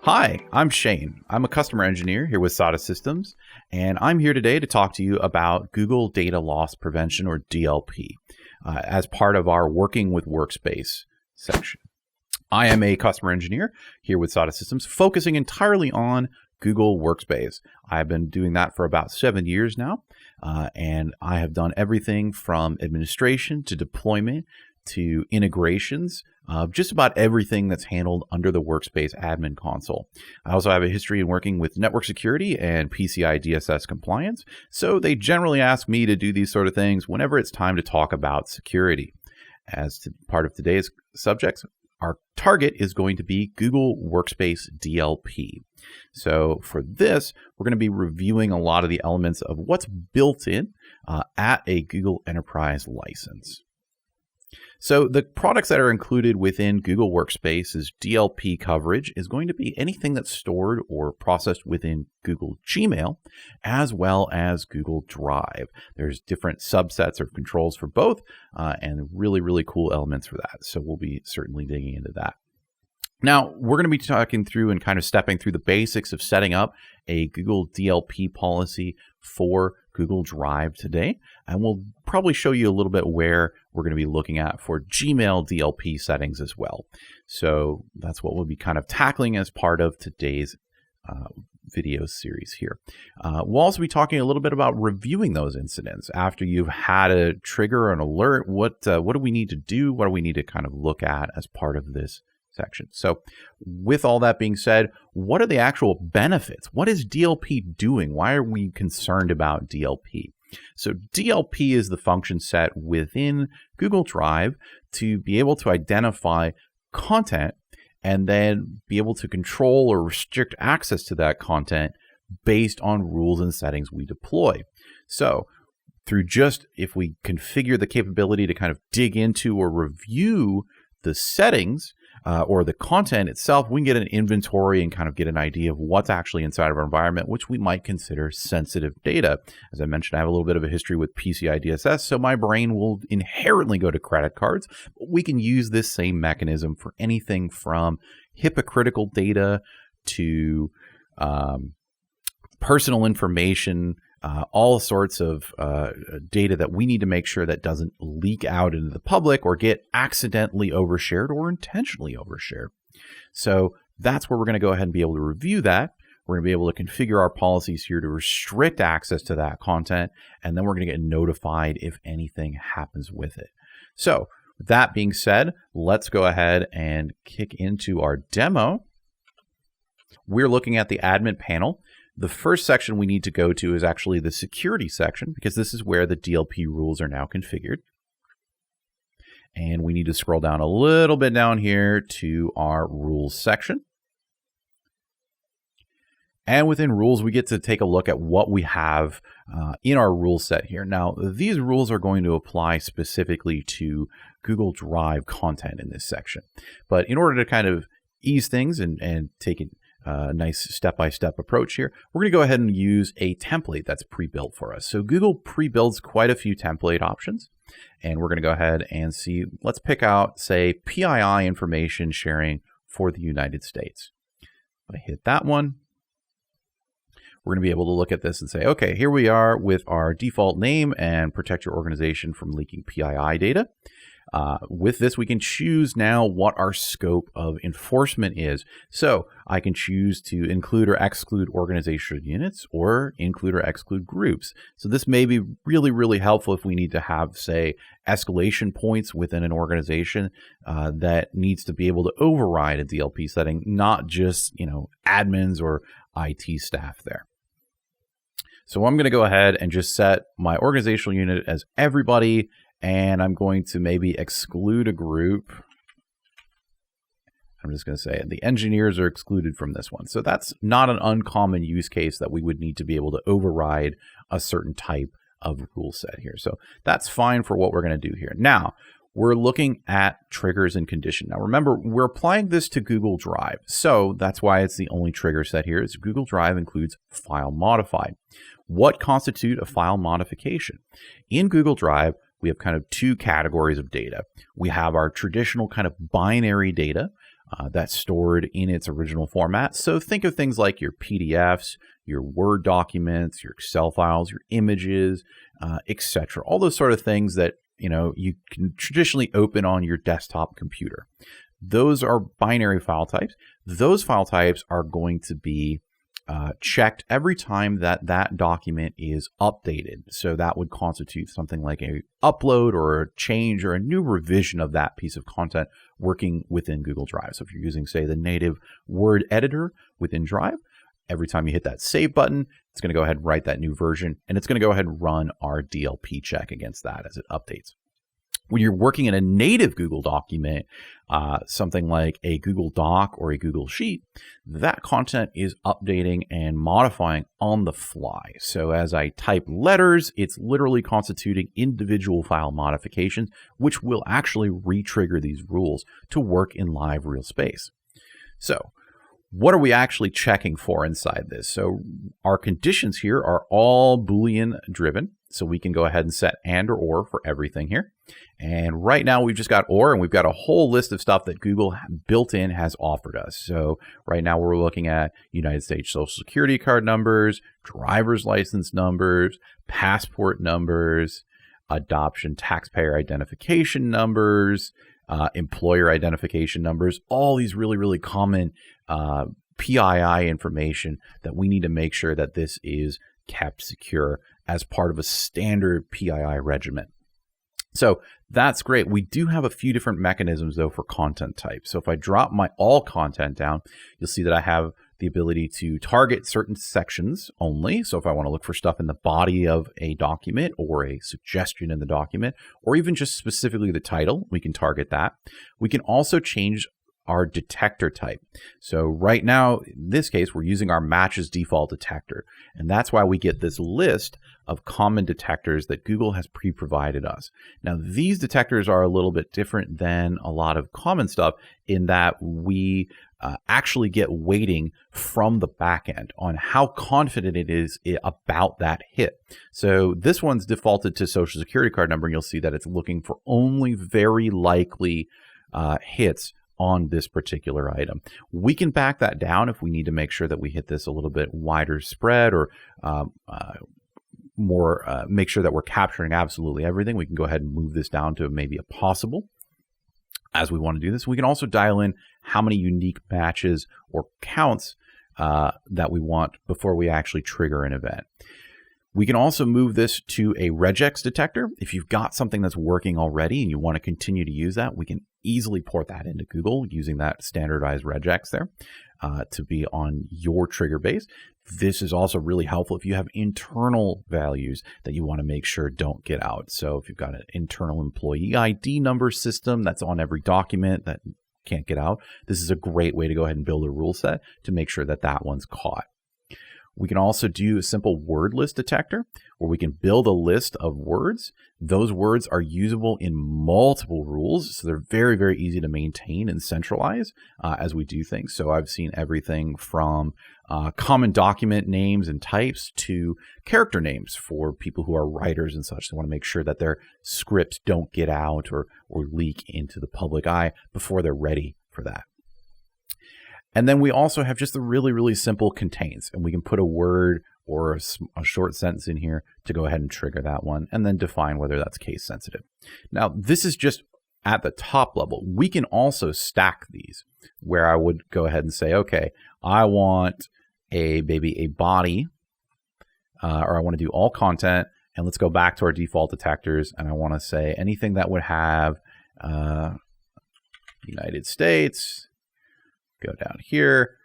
Hi, I'm Shane. I'm a customer engineer here with SADA Systems, and I'm here today to talk to you about Google Data Loss Prevention, or DLP, as part of our Working with Workspace section. I am a customer engineer here with SADA Systems, focusing entirely on Google Workspace. I've been doing that for about 7 years now, and I have done everything from administration to deployment to integrations, just about everything that's handled under the Workspace admin console. I also have a history in working with network security and PCI DSS compliance, so they generally ask me to do these sort of things whenever it's time to talk about security. As to part of today's subjects, our target is going to be Google Workspace DLP. So for this, we're going to be reviewing a lot of the elements of what's built in at a Google Enterprise license. So the products that are included within Google Workspace's DLP coverage is going to be anything that's stored or processed within Google Gmail, as well as Google Drive. There's different subsets of controls for both, and really, really cool elements for that. So we'll be certainly digging into that. Now, we're going to be talking through and kind of stepping through the basics of setting up a Google DLP policy for Google Drive today, and we'll probably show you a little bit where we're going to be looking at for Gmail DLP settings as well. So that's what we'll be kind of tackling as part of today's video series here. We'll also be talking a little bit about reviewing those incidents after you've had a trigger or an alert. What do we need to do? What do we need to kind of look at as part of this section? So with all that being said, what are the actual benefits? What is DLP doing? Why are we concerned about DLP? So DLP is the function set within Google Drive to be able to identify content and then be able to control or restrict access to that content based on rules and settings we deploy. So through if we configure the capability to kind of dig into or review the settings or the content itself, we can get an inventory and kind of get an idea of what's actually inside of our environment, which we might consider sensitive data. As I mentioned, I have a little bit of a history with PCI DSS, so my brain will inherently go to credit cards. But we can use this same mechanism for anything from hypocritical data to personal information, all sorts of data that we need to make sure that doesn't leak out into the public or get accidentally overshared or intentionally overshared. So that's where we're going to go ahead and be able to review that. We're going to be able to configure our policies here to restrict access to that content, and then we're going to get notified if anything happens with it. So with that being said, let's go ahead and kick into our demo. We're looking at the admin panel. The first section we need to go to is actually the security section, because this is where the DLP rules are now configured. And we need to scroll down a little bit down here to our rules section. And within rules, we get to take a look at what we have in our rule set here. Now, these rules are going to apply specifically to Google Drive content in this section. But in order to kind of ease things and take it nice step-by-step approach here, we're going to go ahead and use a template that's pre-built for us. So Google pre-builds quite a few template options, and we're going to go ahead and see, let's pick out, say, PII information sharing for the United States. If I hit that one, we're going to be able to look at this and say, okay, here we are with our default name and protect your organization from leaking PII data. With this, we can choose now what our scope of enforcement is. So I can choose to include or exclude organizational units or include or exclude groups. So this may be really, really helpful if we need to have, say, escalation points within an organization that needs to be able to override a DLP setting, not just, admins or IT staff there. So I'm going to go ahead and just set my organizational unit as everybody, and I'm going to maybe exclude a group. I'm just going to say the engineers are excluded from this one. So that's not an uncommon use case that we would need to be able to override a certain type of rule set here. So that's fine for what we're going to do here. Now, we're looking at triggers and condition. Now, remember, we're applying this to Google Drive. So that's why it's the only trigger set here is Google Drive includes file modified. What constitute a file modification? In Google Drive, we have kind of two categories of data. We have our traditional kind of binary data, that's stored in its original format. So think of things like your PDFs, your Word documents, your Excel files, your images, etc. All those sort of things that you can traditionally open on your desktop computer. Those are binary file types. Those file types are going to be checked every time that document is updated. So that would constitute something like a upload or a change or a new revision of that piece of content working within Google Drive. So if you're using, say, the native Word editor within Drive, every time you hit that save button, it's going to go ahead and write that new version, and it's going to go ahead and run our DLP check against that as it updates. When you're working in a native Google document, something like a Google Doc or a Google Sheet, that content is updating and modifying on the fly. So as I type letters, it's literally constituting individual file modifications, which will actually re-trigger these rules to work in live real space. So what are we actually checking for inside this? So our conditions here are all Boolean driven. So we can go ahead and set and or for everything here. And right now we've just got or, and we've got a whole list of stuff that Google built in has offered us. So right now we're looking at United States Social Security card numbers, driver's license numbers, passport numbers, adoption taxpayer identification numbers, employer identification numbers, all these really, really common PII information that we need to make sure that this is kept secure as part of a standard PII regimen. So that's great. We do have a few different mechanisms though for content types. So if I drop my all content down, you'll see that I have the ability to target certain sections only. So if I want to look for stuff in the body of a document or a suggestion in the document, or even just specifically the title, we can target that. We can also change our detector type. So right now, in this case, we're using our matches default detector. And that's why we get this list of common detectors that Google has pre-provided us. Now, these detectors are a little bit different than a lot of common stuff in that we actually get weighting from the backend on how confident it is about that hit. So this one's defaulted to Social Security card number, and you'll see that it's looking for only very likely hits on this particular item. We can back that down if we need to make sure that we hit this a little bit wider spread or make sure that we're capturing absolutely everything. We can go ahead and move this down to maybe a possible as we want to do this. We can also dial in how many unique matches or counts that we want before we actually trigger an event. We can also move this to a regex detector. If you've got something that's working already and you want to continue to use that, we can easily port that into Google using that standardized regex there to be on your trigger base. This is also really helpful if you have internal values that you want to make sure don't get out. So if you've got an internal employee ID number system that's on every document that can't get out, this is a great way to go ahead and build a rule set to make sure that that one's caught. We can also do a simple word list detector where we can build a list of words. Those words are usable in multiple rules, so they're very, very easy to maintain and centralize as we do things. So I've seen everything from common document names and types to character names for people who are writers and such. They want to make sure that their scripts don't get out or leak into the public eye before they're ready for that. And then we also have just the really, really simple contains, and we can put a word or a short sentence in here to go ahead and trigger that one and then define whether that's case sensitive. Now, this is just at the top level. We can also stack these where I would go ahead and say, okay, I want maybe a body or I want to do all content, and let's go back to our default detectors, and I want to say anything that would have United States. Go down here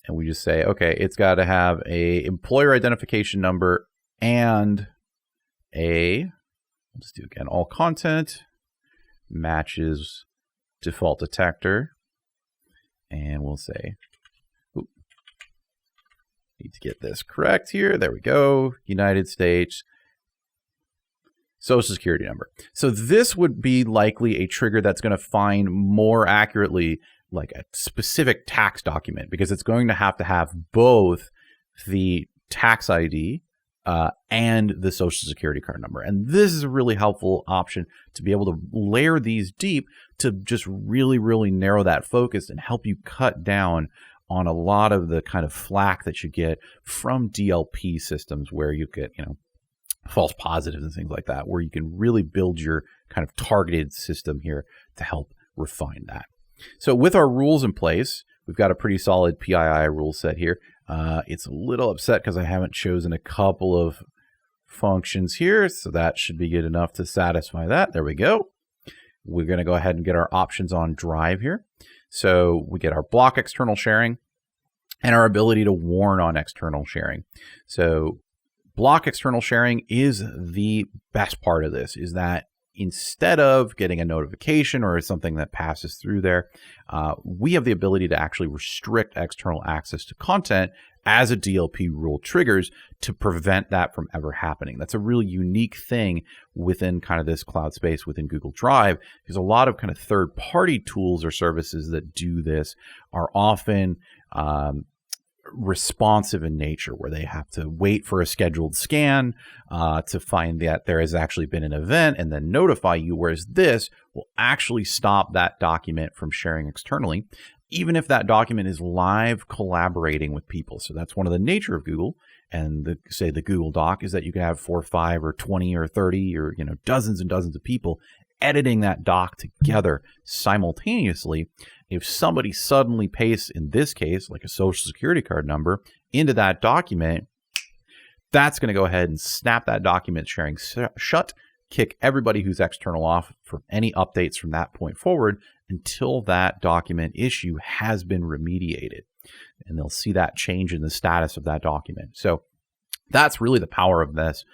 and we just say, okay, it's got to have a employer identification number and let's do again, all content matches default detector. And we'll say, need to get this correct here. There we go. United States Social Security number. So this would be likely a trigger that's going to find more accurately like a specific tax document, because it's going to have both the tax ID and the social security card number. And this is a really helpful option to be able to layer these deep to just really, really narrow that focus and help you cut down on a lot of the kind of flack that you get from DLP systems where you get, false positives and things like that, where you can really build your kind of targeted system here to help refine that. So with our rules in place, we've got a pretty solid PII rule set here. It's a little upset because I haven't chosen a couple of functions here, so that should be good enough to satisfy that. There we go. We're going to go ahead and get our options on Drive here. So we get our block external sharing and our ability to warn on external sharing. So block external sharing is the best part of this, is that instead of getting a notification or something that passes through there, we have the ability to actually restrict external access to content as a DLP rule triggers to prevent that from ever happening. That's a really unique thing within kind of this cloud space within Google Drive, because a lot of kind of third-party tools or services that do this are often responsive in nature, where they have to wait for a scheduled scan to find that there has actually been an event and then notify you, whereas this will actually stop that document from sharing externally, even if that document is live collaborating with people. So that's one of the nature of Google and the Google Doc, is that you can have 4 or 5 or 20 or 30 or dozens and dozens of people editing that doc together simultaneously. If somebody suddenly pastes, in this case, like a social security card number into that document, that's going to go ahead and snap that document sharing shut, kick everybody who's external off from any updates from that point forward until that document issue has been remediated. And they'll see that change in the status of that document. So that's really the power of this,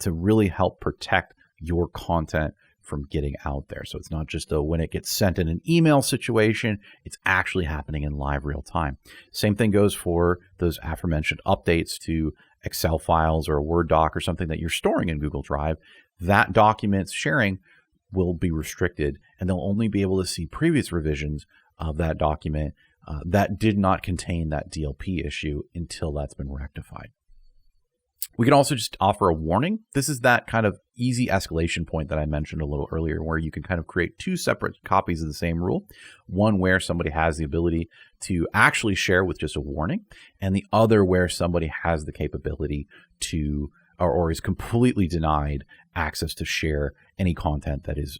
to really help protect your content from getting out there. So it's not just when it gets sent in an email situation, it's actually happening in live real time. Same thing goes for those aforementioned updates to Excel files or a Word doc or something that you're storing in Google Drive. That document's sharing will be restricted, and they'll only be able to see previous revisions of that document that did not contain that DLP issue until that's been rectified. We can also just offer a warning. This is that kind of easy escalation point that I mentioned a little earlier, where you can kind of create 2 separate copies of the same rule. One where somebody has the ability to actually share with just a warning, and the other where somebody has the capability to or is completely denied access to share any content that is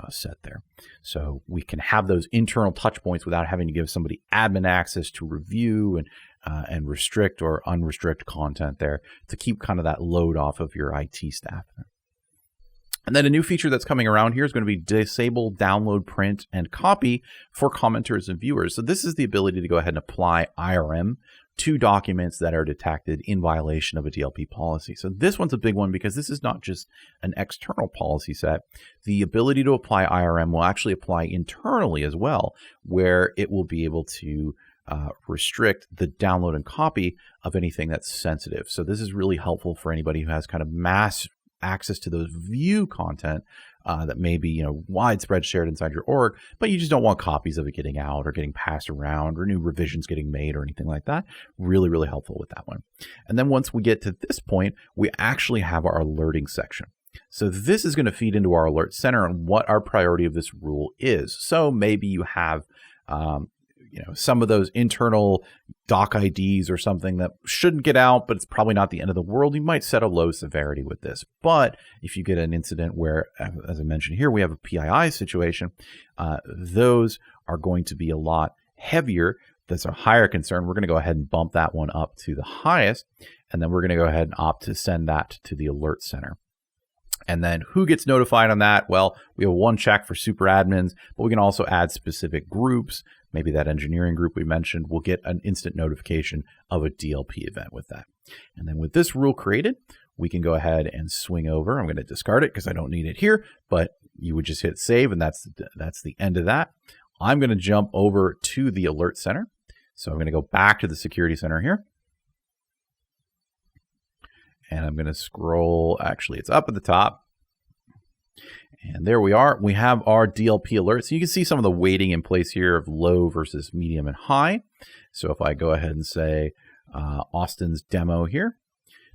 set there. So we can have those internal touch points without having to give somebody admin access to review and restrict or unrestrict content there, to keep kind of that load off of your IT staff. And then a new feature that's coming around here is going to be disable download, print, and copy for commenters and viewers. So this is the ability to go ahead and apply IRM to documents that are detected in violation of a DLP policy. So this one's a big one, because this is not just an external policy set. The ability to apply IRM will actually apply internally as well, where it will be able to restrict the download and copy of anything that's sensitive. So this is really helpful for anybody who has kind of mass access to those view content that may be widespread shared inside your org, but you just don't want copies of it getting out or getting passed around or new revisions getting made or anything like that. Really, really helpful with that one. And then once we get to this point, we actually have our alerting section. So this is going to feed into our alert center and what our priority of this rule is. So maybe you have some of those internal doc IDs or something that shouldn't get out, but it's probably not the end of the world. You might set a low severity with this. But if you get an incident where, as I mentioned here, we have a PII situation, those are going to be a lot heavier. That's a higher concern. We're going to go ahead and bump that one up to the highest, and then we're going to go ahead and opt to send that to the alert center. And then who gets notified on that? Well, we have one check for super admins, but we can also add specific groups. Maybe that engineering group we mentioned will get an instant notification of a DLP event with that. And then with this rule created, we can go ahead and swing over. I'm going to discard it because I don't need it here, but you would just hit save, and that's the end of that. I'm going to jump over to the alert center. So I'm going to go back to the security center here. And I'm going to scroll. Actually, it's up at the top. And there we are. We have our DLP alerts. So you can see some of the weighting in place here of low versus medium and high. So if I go ahead and say Austin's demo here,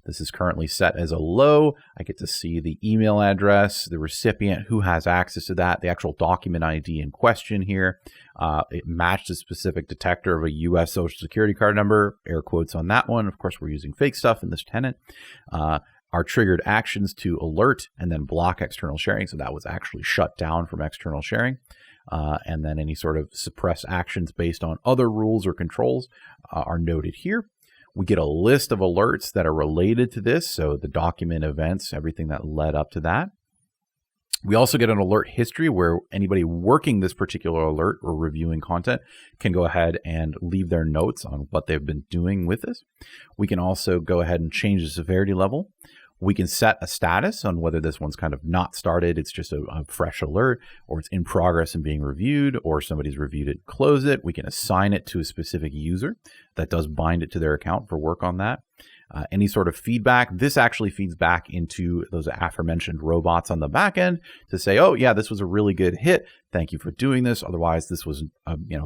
This is currently set as a low. I get to see the email address, the recipient, who has access to that, the actual document ID in question here. It matched a specific detector of a US Social Security card number, air quotes on that one. Of course, we're using fake stuff in this tenant. Our triggered actions to alert and then block external sharing. So that was actually shut down from external sharing. And then any sort of suppress actions based on other rules or controls are noted here. We get a list of alerts that are related to this. So the document events, everything that led up to that. We also get an alert history where anybody working this particular alert or reviewing content can go ahead and leave their notes on what they've been doing with this. We can also go ahead and change the severity level. We can set a status on whether this one's kind of not started, it's just a fresh alert, or it's in progress and being reviewed, or somebody's reviewed it, close it. We can assign it to a specific user that does bind it to their account for work on that. Any sort of feedback, this actually feeds back into those aforementioned robots on the back end to say, oh yeah, this was a really good hit. Thank you for doing this. Otherwise, this was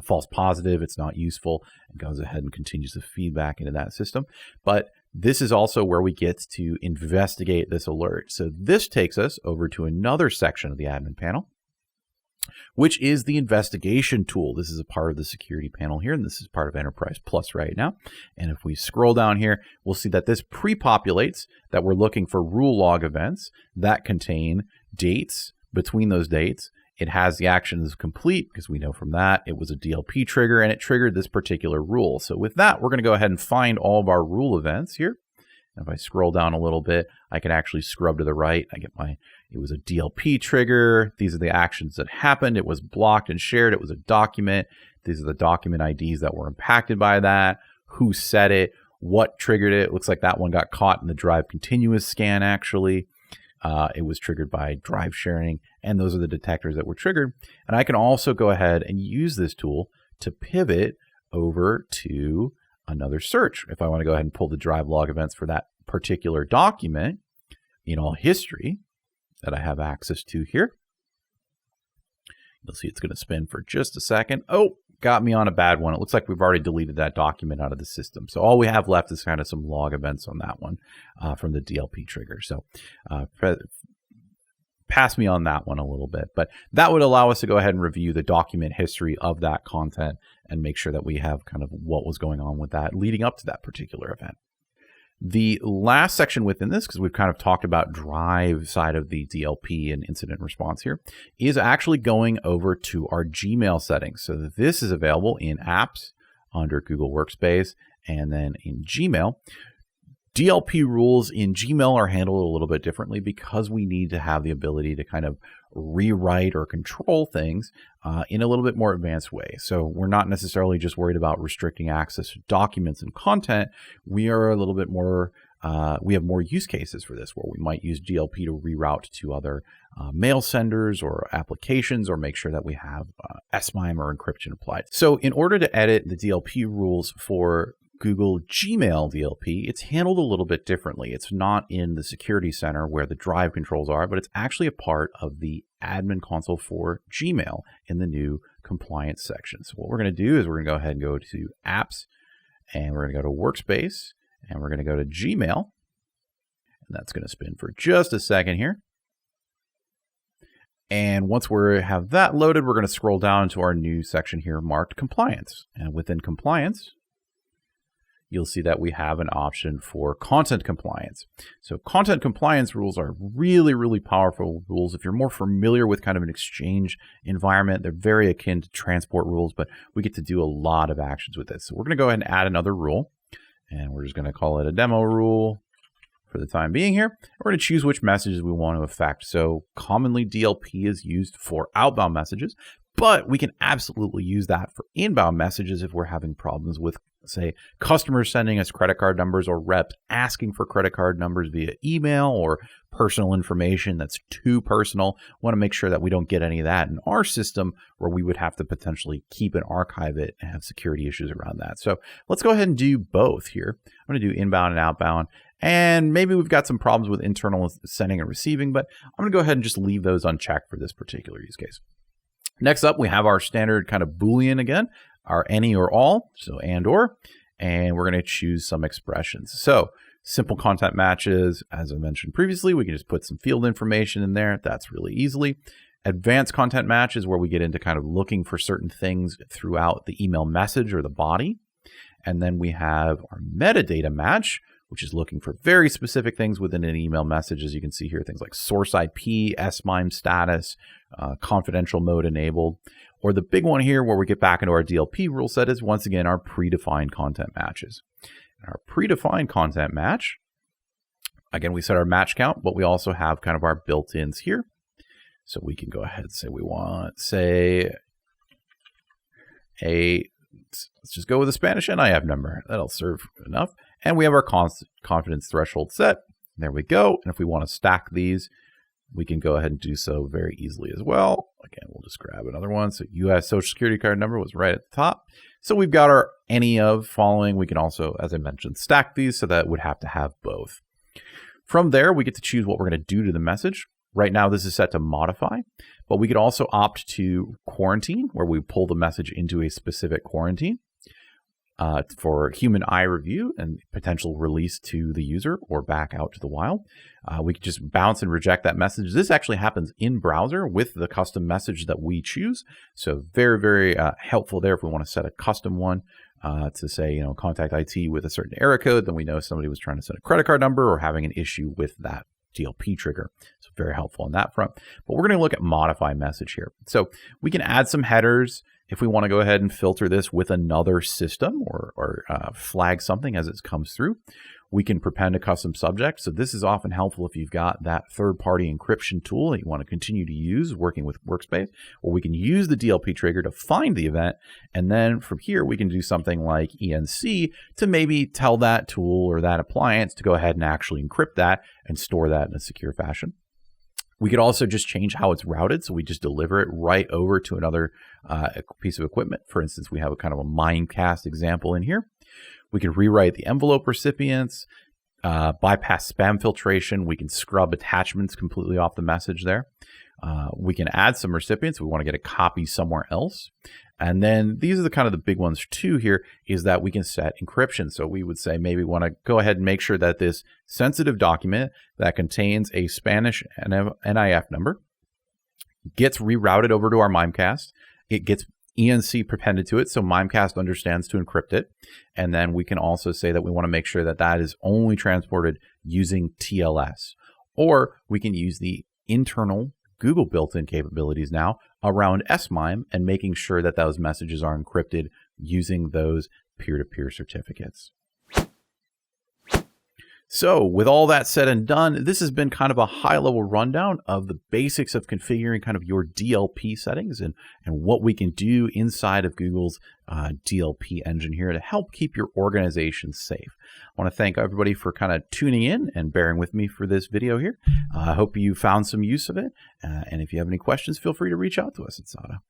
false positive. It's not useful, and goes ahead and continues the feedback into that system. But this is also where we get to investigate this alert. So this takes us over to another section of the admin panel, which is the investigation tool. This is a part of the security panel here, and this is part of Enterprise Plus right now. And if we scroll down here, we'll see that this pre-populates that we're looking for rule log events that contain dates. Between those dates, it has the actions complete, because we know from that it was a DLP trigger and it triggered this particular rule. So with that, we're going to go ahead and find all of our rule events here. And if I scroll down a little bit, I can actually scrub to the right. I get it was a DLP trigger. These are the actions that happened. It was blocked and shared. It was a document. These are the document IDs that were impacted by that. Who set it? What triggered it? Looks like that one got caught in the drive continuous scan, actually. It was triggered by drive sharing, and those are the detectors that were triggered. And I can also go ahead and use this tool to pivot over to another search. If I want to go ahead and pull the drive log events for that particular document in all history that I have access to here, you'll see it's going to spin for just a second. Oh, got me on a bad one. It looks like we've already deleted that document out of the system. So all we have left is kind of some log events on that one from the DLP trigger. So pass me on that one a little bit. But that would allow us to go ahead and review the document history of that content and make sure that we have kind of what was going on with that leading up to that particular event. The last section within this, because we've kind of talked about drive side of the DLP and incident response here, is actually going over to our Gmail settings. So this is available in Apps under Google Workspace, and then in Gmail. DLP rules in Gmail are handled a little bit differently because we need to have the ability to kind of rewrite or control things in a little bit more advanced way. So we're not necessarily just worried about restricting access to documents and content. We are a little bit more, we have more use cases for this, where we might use DLP to reroute to other mail senders or applications, or make sure that we have SMIME or encryption applied. So in order to edit the DLP rules for Google Gmail DLP, it's handled a little bit differently. It's not in the security center where the drive controls are, but it's actually a part of the admin console for Gmail in the new compliance section. So what we're going to do is we're going to go ahead and go to Apps, and we're going to go to Workspace, and we're going to go to Gmail. And that's going to spin for just a second here. And once we have that loaded, we're going to scroll down to our new section here marked Compliance. And within Compliance, you'll see that we have an option for content compliance. So content compliance rules are really, really powerful rules. If you're more familiar with kind of an Exchange environment, they're very akin to transport rules, but we get to do a lot of actions with this. So we're going to go ahead and add another rule, and we're just going to call it a demo rule for the time being here. We're going to choose which messages we want to affect. So commonly DLP is used for outbound messages, but we can absolutely use that for inbound messages if we're having problems with, say, customers sending us credit card numbers, or reps asking for credit card numbers via email, or personal information that's too personal. We want to make sure that we don't get any of that in our system, where we would have to potentially keep and archive it and have security issues around that. So let's go ahead and do both here. I'm going to do inbound and outbound. And maybe we've got some problems with internal sending and receiving, but I'm going to go ahead and just leave those unchecked for this particular use case. Next up, we have our standard kind of Boolean again, our any or all, so and or, and we're going to choose some expressions. So Simple content matches, as I mentioned previously, we can just put some field information in there. That's really easily. Advanced content match is where we get into kind of looking for certain things throughout the email message or the body. And then we have our metadata match, which is looking for very specific things within an email message. As you can see here, things like source IP, SMIME status, confidential mode enabled. Or the big one here where we get back into our DLP rule set is, once again, our predefined content matches. And our predefined content match, again, we set our match count, but we also have kind of our built-ins here. So we can go ahead and say we want, say, let's just go with a Spanish NIF number. That'll serve enough. And we have our confidence threshold set. There we go. And if we want to stack these, we can go ahead and do so very easily as well. Again, we'll just grab another one. So U.S. Social Security card number was right at the top. So we've got our any of following. We can also, as I mentioned, stack these so that would have to have both. From there, we get to choose what we're going to do to the message. Right now, this is set to modify, but we could also opt to quarantine, where we pull the message into a specific quarantine for human eye review and potential release to the user or back out to the wild. We could just bounce and reject that message. This actually happens in browser with the custom message that we choose. So very, very helpful there if we want to set a custom one to say, contact IT with a certain error code. Then we know somebody was trying to send a credit card number or having an issue with that DLP trigger. So very helpful on that front. But we're going to look at modify message here. So we can add some headers if we want to go ahead and filter this with another system or flag something as it comes through. We can prepend a custom subject. So this is often helpful if you've got that third-party encryption tool that you want to continue to use working with Workspace, or we can use the DLP trigger to find the event. And then from here, we can do something like ENC to maybe tell that tool or that appliance to go ahead and actually encrypt that and store that in a secure fashion. We could also just change how it's routed. So we just deliver it right over to another piece of equipment. For instance, we have a kind of a Mimecast example in here. We can rewrite the envelope recipients, bypass spam filtration. We can scrub attachments completely off the message there. We can add some recipients. We want to get a copy somewhere else. And then these are the kind of the big ones too here, is that we can set encryption. So we would say maybe we want to go ahead and make sure that this sensitive document that contains a Spanish NIF number gets rerouted over to our Mimecast. It gets ENC prepended to it, so Mimecast understands to encrypt it. And then we can also say that we want to make sure that that is only transported using TLS. Or we can use the internal Google built-in capabilities now around SMIME and making sure that those messages are encrypted using those peer-to-peer certificates. So with all that said and done, this has been kind of a high-level rundown of the basics of configuring kind of your DLP settings and what we can do inside of Google's DLP engine here to help keep your organization safe. I want to thank everybody for kind of tuning in and bearing with me for this video here. I hope you found some use of it. And if you have any questions, feel free to reach out to us at SADA.